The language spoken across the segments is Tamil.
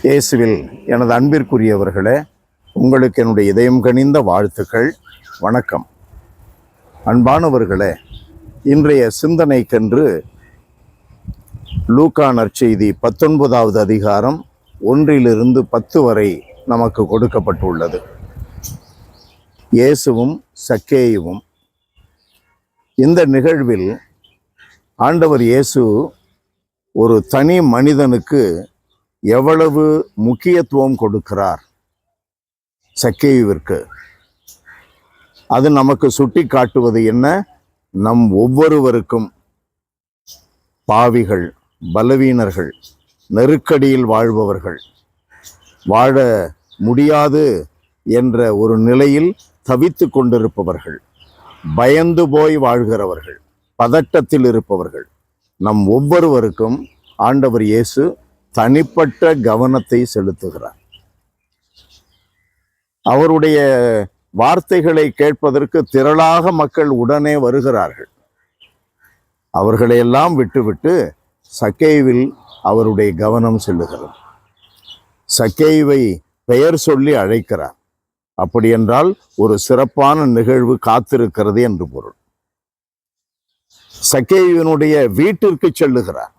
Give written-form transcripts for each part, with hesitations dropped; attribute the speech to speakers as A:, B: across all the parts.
A: இயேசுவில் எனது அன்பிற்குரியவர்களே, உங்களுக்கு என்னுடைய இதயம் கனிந்த வாழ்த்துக்கள். வணக்கம். அன்பானவர்களே, இன்றைய சிந்தனைக்கென்று லூக்கா நற்செய்தி 19வது அதிகாரம் 1-10 வரை நமக்கு கொடுக்கப்பட்டுள்ளது. இயேசுவும் சக்கேயுவும். இந்த நிகழ்வில் ஆண்டவர் இயேசு ஒரு தனி மனிதனுக்கு எவ்வளவு முக்கியத்துவம் கொடுக்கிறார் சக்கேயுவிற்கு. அது நமக்கு சுட்டி காட்டுவது என்ன? நம் ஒவ்வொருவருக்கும் பாவிகள், பலவீனர்கள், நெருக்கடியில் வாழ்பவர்கள், வாழ முடியாது என்ற ஒரு நிலையில் தவித்து கொண்டிருப்பவர்கள், பயந்து போய் வாழ்கிறவர்கள், பதட்டத்தில் இருப்பவர்கள், நம் ஒவ்வொருவருக்கும் ஆண்டவர் இயேசு தனிப்பட்ட கவனத்தை செலுத்துகிறார். அவருடைய வார்த்தைகளை கேட்பதற்கு திரளாக மக்கள் உடனே வருகிறார்கள். அவர்களையெல்லாம் விட்டுவிட்டு சக்கேயுவில் அவருடைய கவனம் செல்லுகிறது. சக்கேயுவை பெயர் சொல்லி அழைக்கிறார். அப்படி என்றால் ஒரு சிறப்பான நிகழ்வு காத்திருக்கிறது என்று பொருள். சக்கேயுவினுடைய வீட்டிற்கு செல்லுகிறார்.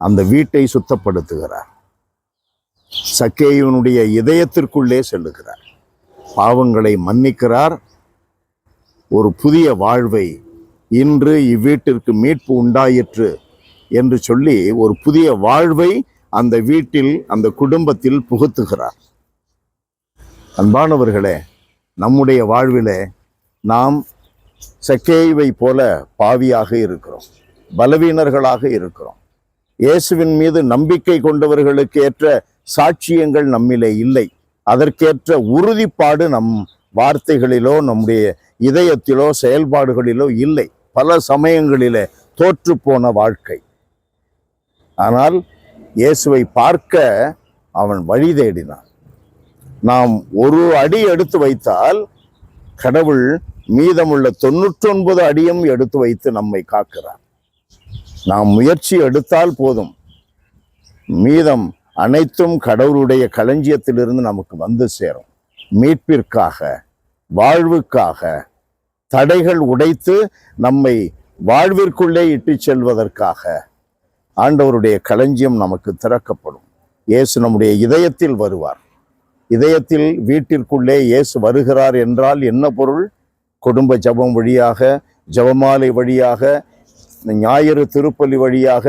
A: அந்த வீட்டை சுத்தப்படுத்துகிறார். சக்கேயுவினுடைய இதயத்திற்குள்ளே செல்லுகிறார். பாவங்களை மன்னிக்கிறார். ஒரு புதிய வாழ்வை, இன்று இவ்வீட்டிற்கு மீட்பு உண்டாயிற்று என்று சொல்லி ஒரு புதிய வாழ்வை அந்த வீட்டில், அந்த குடும்பத்தில் புகுத்துகிறார். அன்பானவர்களே, நம்முடைய வாழ்விலே நாம் சக்கேயுவை போல பாவியாக இருக்கிறோம், பலவீனர்களாக இருக்கிறோம். இயேசுவின் மீது நம்பிக்கை கொண்டவர்களுக்கு ஏற்ற சாட்சியங்கள் நம்மிலே இல்லை. அதற்கேற்ற உறுதிப்பாடு நம் வார்த்தைகளிலோ நம்முடைய இதயத்திலோ செயல்பாடுகளிலோ இல்லை. பல சமயங்களிலே தோற்று போன வாழ்க்கை. ஆனால் இயேசுவை பார்க்க அவன் வழி தேடினான். நாம் ஒரு அடி எடுத்து வைத்தால் கடவுள் மீதமுள்ள 99 அடியும் எடுத்து வைத்து நம்மை காக்கிறார். நாம் முயற்சி எடுத்தால் போதும், மீதம் அனைத்தும் கடவுளுடைய களஞ்சியத்திலிருந்து நமக்கு வந்து சேரும். மீட்பிற்காக, வாழ்வுக்காக தடைகள் உடைத்து நம்மை வாழ்விற்குள்ளே இட்டு செல்வதற்காக ஆண்டவருடைய களஞ்சியம் நமக்கு திறக்கப்படும். இயேசு நம்முடைய இதயத்தில் வருவார். இதயத்தில், வீட்டிற்குள்ளே இயேசு வருகிறார் என்றால் என்ன பொருள்? குடும்ப ஜபம் வழியாக, ஜபமாலை வழியாக, ஞாயிறு திருப்பலி வழியாக,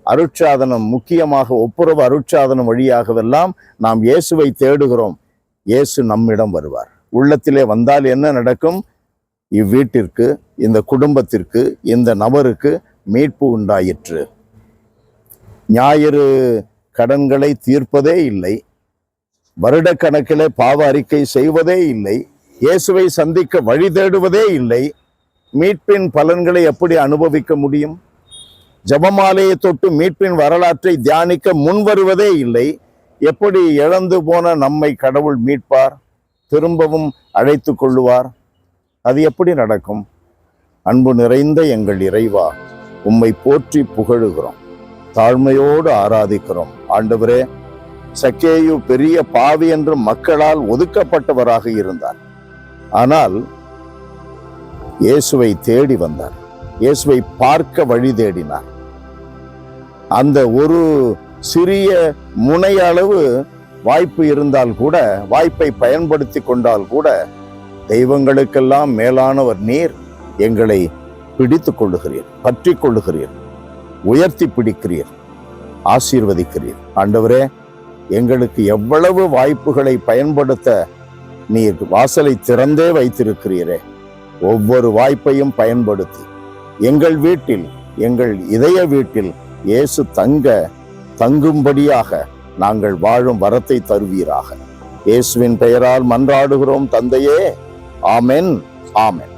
A: அருட்சாதனம், முக்கியமாக ஒப்புரவு அருட்சாதனம் வழியாகவெல்லாம் நாம் இயேசுவை தேடுகிறோம். இயேசு நம்மிடம் வருவார். உள்ளத்திலே வந்தால் என்ன நடக்கும்? இவ்வீட்டிற்கு, இந்த குடும்பத்திற்கு, இந்த நபருக்கு மீட்பு உண்டாயிற்று. ஞாயிறு கடன்களை தீர்ப்பதே இல்லை, வருடக்கணக்கிலே பாவ அறிக்கை செய்வதே இல்லை, இயேசுவை சந்திக்க வழி தேடுவதே இல்லை. மீட்பின் பலன்களை எப்படி அனுபவிக்க முடியும்? ஜபமாலையை தொட்டு மீட்பின் வரலாற்றை தியானிக்க முன் வருவதே இல்லை. எப்படி இழந்து போன நம்மை கடவுள் மீட்பார், திரும்பவும் அழைத்து கொள்ளுவார்? அது எப்படி நடக்கும்? அன்பு நிறைந்த எங்கள் இறைவா, உம்மை போற்றி புகழுகிறோம், தாழ்மையோடு ஆராதிக்கிறோம். ஆண்டவரே, சக்கேயு பெரிய பாவி என்று மக்களால் ஒதுக்கப்பட்டவராக இருந்தார். ஆனால் இயேசுவை தேடி வந்தார். இயேசுவை பார்க்க வழி தேடினார். அந்த ஒரு சிறிய முனை அளவு வாய்ப்பு இருந்தால் கூட, வாய்ப்பை பயன்படுத்தி கொண்டால் கூட, தெய்வங்களுக்கெல்லாம் மேலானவர் நீர், எங்களை பிடித்து கொள்ளுகிறீர், பற்றி கொள்ளுகிறீர், உயர்த்தி பிடிக்கிறீர், ஆசீர்வதிக்கிறீர். ஆண்டவரே, எங்களுக்கு எவ்வளவு வாய்ப்புகளை பயன்படுத்த நீர் வாசலை திறந்தே வைத்திருக்கிறீரே. ஒவ்வொரு வாய்ப்பையும் பயன்படுத்தி எங்கள் வீட்டில், எங்கள் இதய வீட்டில் இயேசு தங்கும்படியாக நாங்கள் வாழும் வரத்தை தருவீராக. இயேசுவின் பெயரால் மன்றாடுகிறோம் தந்தையே. ஆமென், ஆமென்.